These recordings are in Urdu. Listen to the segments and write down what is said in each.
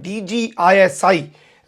DGISI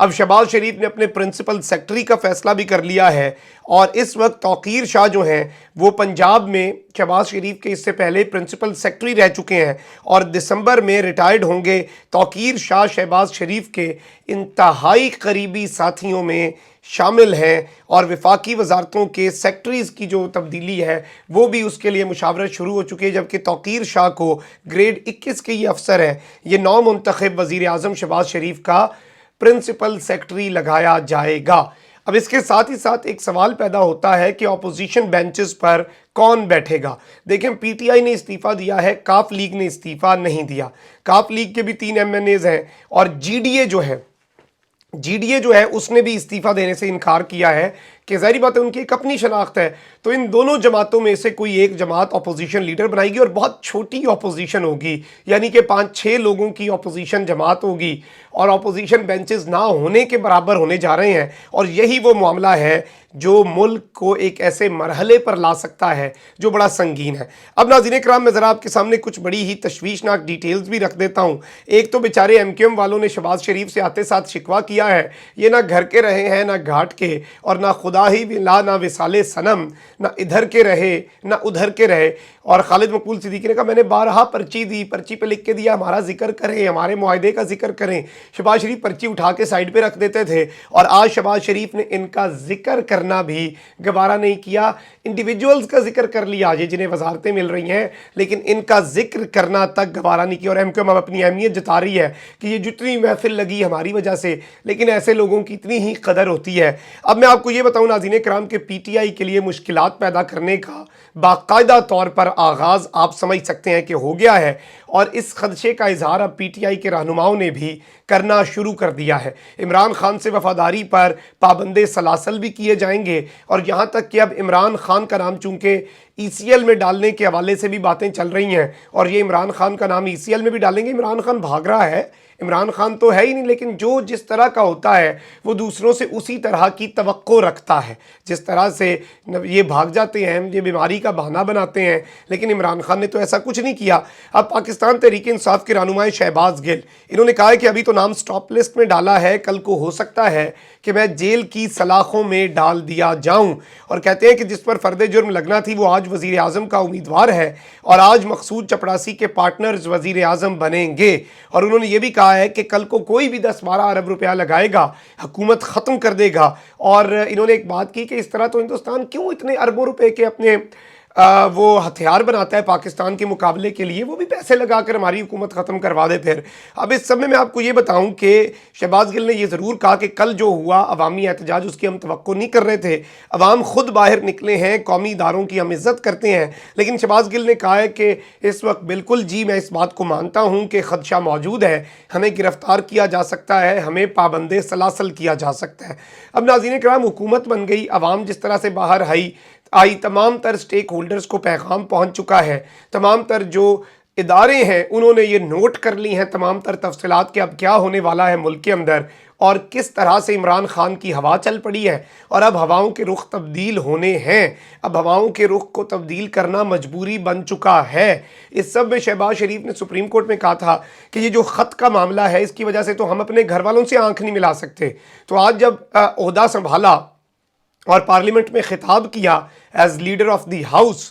اب شہباز شریف نے اپنے پرنسپل سیکرٹری کا فیصلہ بھی کر لیا ہے اور اس وقت توقیر شاہ جو ہیں وہ پنجاب میں شہباز شریف کے اس سے پہلے پرنسپل سیکرٹری رہ چکے ہیں اور دسمبر میں ریٹائرڈ ہوں گے۔ توقیر شاہ شہباز شریف کے انتہائی قریبی ساتھیوں میں شامل ہیں اور وفاقی وزارتوں کے سیکٹریز کی جو تبدیلی ہے وہ بھی اس کے لیے مشاورت شروع ہو چکی ہے، جبکہ توقیر شاہ کو گریڈ 21 کے یہ افسر ہیں، یہ نو منتخب وزیر اعظم شہباز شریف کا پرنسپل سیکرٹری لگایا جائے گا۔ اب اس کے ساتھ ہی ساتھ ایک سوال پیدا ہوتا ہے کہ اپوزیشن بینچز پر کون بیٹھے گا۔ دیکھیں پی ٹی آئی نے استعفیٰ دیا ہے، کاف لیگ نے استعفیٰ نہیں دیا۔ کاف لیگ کے بھی 3 MNAs ہیں اور جی ڈی اے جو ہے اس نے بھی استعفیٰ دینے سے انکار کیا ہے کہ ظاہری بات ہے ان کی ایک اپنی شناخت ہے، تو ان دونوں جماعتوں میں سے کوئی ایک جماعت اپوزیشن لیڈر بنائے گی اور بہت چھوٹی اپوزیشن ہوگی، یعنی کہ 5-6 لوگوں کی اپوزیشن جماعت ہوگی اور اپوزیشن بینچز نہ ہونے کے برابر ہونے جا رہے ہیں، اور یہی وہ معاملہ ہے جو ملک کو ایک ایسے مرحلے پر لا سکتا ہے جو بڑا سنگین ہے۔ اب ناظرین کرام میں ذرا آپ کے سامنے کچھ بڑی ہی تشویشناک ڈیٹیلز بھی رکھ دیتا ہوں۔ ایک تو بیچارے ایم کیو ایم والوں نے شہباز شریف سے آتے ساتھ شکوہ کیا ہے، یہ نہ گھر کے رہے ہیں نہ گھاٹ کے، اور نہ خدا ہی لا نہ وصال صنم، نہ ادھر کے رہے نہ ادھر کے رہے۔ اور خالد مقبول صدیقی نے کہا میں نے بارہا پرچی دی، پرچی پہ لکھ کے دیا ہمارا ذکر کریں، ہمارے معاہدے کا ذکر کریں۔ شہباز شریف پرچی اٹھا کے سائیڈ پہ رکھ دیتے تھے اور آج شہباز شریف نے ان کا ذکر کرنا بھی گوارا نہیں کیا۔ انڈیویجولز کا ذکر کر لیا یہ جنہیں وزارتیں مل رہی ہیں، لیکن ان کا ذکر کرنا تک گوارا نہیں کیا، اور ایم کیو ایم اب اپنی اہمیت جتا رہی ہے کہ یہ جتنی محفل لگی ہماری وجہ سے، لیکن ایسے لوگوں کی اتنی ہی قدر ہوتی ہے۔ اب میں آپ کو یہ بتاؤں ناظرین کرام کہ پی ٹی آئی کے لیے مشکلات پیدا کرنے کا باقاعدہ طور پر آغاز آپ سمجھ سکتے ہیں کہ ہو گیا ہے، اور اس خدشے کا اظہار اب پی ٹی آئی کے رہنماؤں نے بھی کرنا شروع کر دیا ہے۔ عمران خان سے وفاداری پر پابندے سلاسل بھی کیے جائیں گے، اور یہاں تک کہ اب عمران خان کا نام چونکہ ای سی ایل میں ڈالنے کے حوالے سے بھی باتیں چل رہی ہیں، اور یہ عمران خان کا نام ای سی ایل میں بھی ڈالیں گے۔ عمران خان بھاگ رہا ہے، عمران خان تو ہے ہی نہیں، لیکن جو جس طرح کا ہوتا ہے وہ دوسروں سے اسی طرح کی توقع رکھتا ہے۔ جس طرح سے یہ بھاگ جاتے ہیں، یہ بیماری کا بہانہ بناتے ہیں، لیکن عمران خان نے تو ایسا کچھ نہیں کیا۔ اب پاکستان تحریک انصاف کے رہنما شہباز گل، انہوں نے کہا ہے کہ ابھی تو نام سٹاپ لسٹ میں ڈالا ہے، کل کو ہو سکتا ہے کہ میں جیل کی سلاخوں میں ڈال دیا جاؤں، اور کہتے ہیں کہ جس پر فرد جرم لگنا تھی وہ آج وزیر اعظم کا امیدوار ہے اور آج مقصود چپڑاسی کے پارٹنرز وزیر اعظم بنیں گے۔ اور انہوں نے یہ بھی کہا ہے کہ کل کو کوئی بھی 10-12 ارب روپیہ لگائے گا حکومت ختم کر دے گا، اور انہوں نے ایک بات کی کہ اس طرح تو ہندوستان کیوں اتنے اربوں روپے کے اپنے وہ ہتھیار بناتا ہے پاکستان کے مقابلے کے لیے، وہ بھی پیسے لگا کر ہماری حکومت ختم کروا دے پھر۔ اب اس سب میں آپ کو یہ بتاؤں کہ شہباز گل نے یہ ضرور کہا کہ کل جو ہوا عوامی احتجاج اس کی ہم توقع نہیں کر رہے تھے، عوام خود باہر نکلے ہیں، قومی اداروں کی ہم عزت کرتے ہیں، لیکن شہباز گل نے کہا ہے کہ اس وقت بالکل جی میں اس بات کو مانتا ہوں کہ خدشہ موجود ہے، ہمیں گرفتار کیا جا سکتا ہے، ہمیں پابندے سلاسل کیا جا سکتا ہے۔ اب ناظرین کرام حکومت بن گئی، عوام جس طرح سے باہر آئی، تمام تر سٹیک ہولڈرز کو پیغام پہنچ چکا ہے، تمام تر جو ادارے ہیں انہوں نے یہ نوٹ کر لی ہیں تمام تر تفصیلات کہ اب کیا ہونے والا ہے ملک کے اندر، اور کس طرح سے عمران خان کی ہوا چل پڑی ہے، اور اب ہواؤں کے رخ تبدیل ہونے ہیں، اب ہواؤں کے رخ کو تبدیل کرنا مجبوری بن چکا ہے۔ اس سب میں شہباز شریف نے سپریم کورٹ میں کہا تھا کہ یہ جو خط کا معاملہ ہے اس کی وجہ سے تو ہم اپنے گھر والوں سے آنکھ نہیں ملا سکتے، تو آج جب عہدہ سنبھالا اور پارلیمنٹ میں خطاب کیا as leader of the house,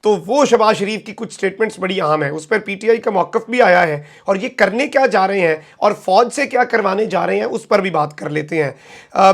تو وہ شہباز شریف کی کچھ سٹیٹمنٹس بڑی اہم ہیں، اس پر پی ٹی آئی کا موقف بھی آیا ہے، اور یہ کرنے کیا جا رہے ہیں اور فوج سے کیا کروانے جا رہے ہیں اس پر بھی بات کر لیتے ہیں۔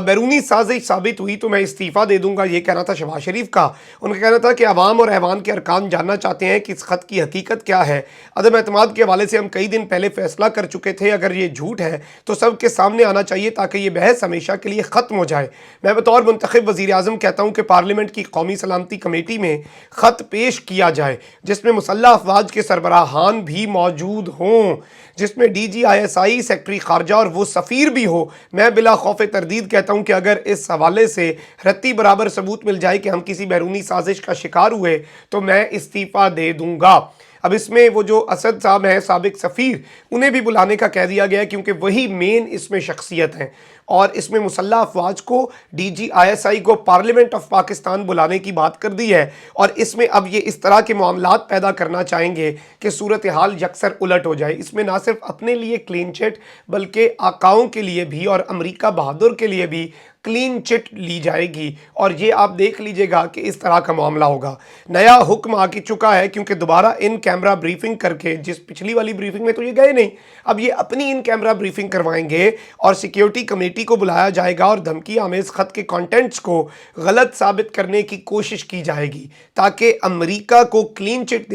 بیرونی سازش ثابت ہوئی تو میں استعفیٰ دے دوں گا، یہ کہنا تھا شہباز شریف کا۔ ان کا کہنا تھا کہ عوام اور ایوان کے ارکان جاننا چاہتے ہیں کہ اس خط کی حقیقت کیا ہے۔ عدم اعتماد کے حوالے سے ہم کئی دن پہلے فیصلہ کر چکے تھے، اگر یہ جھوٹ ہے تو سب کے سامنے آنا چاہیے تاکہ یہ بحث ہمیشہ کے لیے ختم ہو جائے۔ میں بطور منتخب وزیر اعظم کہتا ہوں کہ پارلیمنٹ کی قومی سلامتی کمیٹی میں خط پیش کیا جائے جس میں مسلح افواج کے سربراہان بھی موجود ہوں، جس میں D G I S I, secretary خارجہ اور وہ سفیر بھی ہو۔ میں بلا خوف تردید کہتا ہوں کہ اگر اس حوالے سے رتی برابر ثبوت مل جائے کہ ہم کسی بیرونی سازش کا شکار ہوئے تو میں استعفیٰ دے دوں گا۔ اب اس میں وہ جو اسد صاحب ہیں سابق سفیر انہیں بھی بلانے کا کہہ دیا گیا ہے کیونکہ وہی مین اس میں شخصیت ہیں، اور اس میں مسلح افواج کو ڈی جی آئی ایس آئی کو پارلیمنٹ آف پاکستان بلانے کی بات کر دی ہے، اور اس میں اب یہ اس طرح کے معاملات پیدا کرنا چاہیں گے کہ صورتحال یکسر الٹ ہو جائے۔ اس میں نہ صرف اپنے لیے کلین چٹ بلکہ آقاؤں کے لیے بھی اور امریکہ بہادر کے لیے بھی کلین چٹ لی جائے گی، اور یہ آپ دیکھ لیجئے گا کہ اس طرح کا معاملہ ہوگا۔ نیا حکم آ کے چکا ہے کیونکہ دوبارہ ان کیمرہ بریفنگ کر کے، جس پچھلی والی بریفنگ میں تو یہ گئے نہیں، اب یہ اپنی ان کیمرہ بریفنگ کروائیں گے اور سیکیورٹی کمیٹی کو بلایا جائے گا اور دھمکی آمیز خط کے کانٹینٹس کو غلط ثابت کرنے کی کوشش کی جائے گی تاکہ امریکہ کو کلین چٹ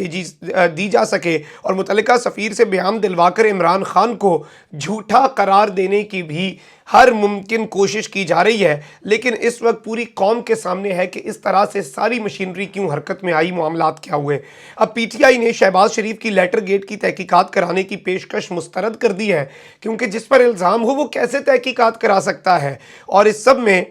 دی جا سکے، اور متعلقہ سفیر سے بیان دلوا کر عمران خان کو جھوٹا قرار دینے کی بھی ہر ممکن کوشش کی جا رہی ہے۔ لیکن اس وقت پوری قوم کے سامنے ہے کہ اس طرح سے ساری مشینری کیوں حرکت میں آئی، معاملات کیا ہوئے۔ اب پی ٹی آئی نے شہباز شریف کی لیٹر گیٹ کی تحقیقات کرانے کی پیشکش مسترد کر دی ہے، کیونکہ جس پر الزام ہو وہ کیسے تحقیقات کرا سکتا ہے، اور اس سب میں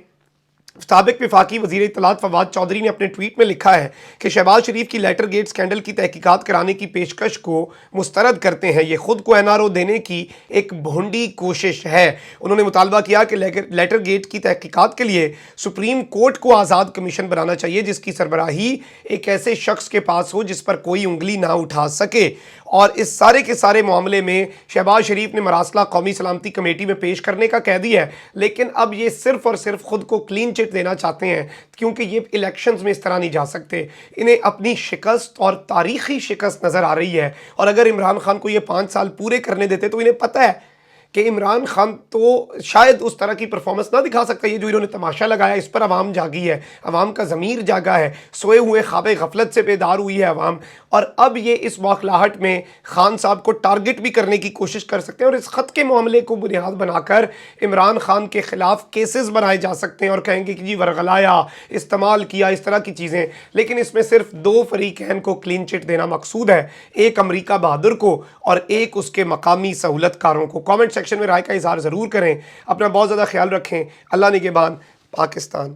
سابق وفاقی وزیر اطلاعات فواد چودھری نے اپنے ٹویٹ میں لکھا ہے کہ شہباز شریف کی لیٹر گیٹ سکینڈل کی تحقیقات کرانے کی پیشکش کو مسترد کرتے ہیں، یہ خود کو این آر او دینے کی ایک بھونڈی کوشش ہے۔ انہوں نے مطالبہ کیا کہ لیٹر گیٹ کی تحقیقات کے لیے سپریم کورٹ کو آزاد کمیشن بنانا چاہیے جس کی سربراہی ایک ایسے شخص کے پاس ہو جس پر کوئی انگلی نہ اٹھا سکے، اور اس سارے کے سارے معاملے میں شہباز شریف نے مراسلہ قومی سلامتی کمیٹی میں پیش کرنے کا کہہ دیا ہے، لیکن اب یہ صرف اور صرف خود کو کلین چٹ دینا چاہتے ہیں کیونکہ یہ الیکشنز میں اس طرح نہیں جا سکتے۔ انہیں اپنی شکست اور تاریخی شکست نظر آ رہی ہے، اور اگر عمران خان کو یہ 5 سال پورے کرنے دیتے تو انہیں پتہ ہے کہ عمران خان تو شاید اس طرح کی پرفارمنس نہ دکھا سکتا۔ یہ جو انہوں نے تماشا لگایا اس پر عوام جاگی ہے، عوام کا ضمیر جاگا ہے، سوئے ہوئے خواب غفلت سے بیدار ہوئی ہے عوام، اور اب یہ اس بوکھلاہٹ میں خان صاحب کو ٹارگٹ بھی کرنے کی کوشش کر سکتے ہیں، اور اس خط کے معاملے کو بنیاد بنا کر عمران خان کے خلاف کیسز بنائے جا سکتے ہیں اور کہیں گے کہ جی ورغلایا، استعمال کیا، اس طرح کی چیزیں۔ لیکن اس میں صرف 2 فریقین کو کلین چٹ دینا مقصود ہے، ایک امریکہ بہادر کو اور ایک اس کے مقامی سہولت کاروں کو۔ کامنٹ سیکشن میں رائے کا اظہار ضرور کریں، اپنا بہت زیادہ خیال رکھیں۔ اللہ نگہبان، پاکستان۔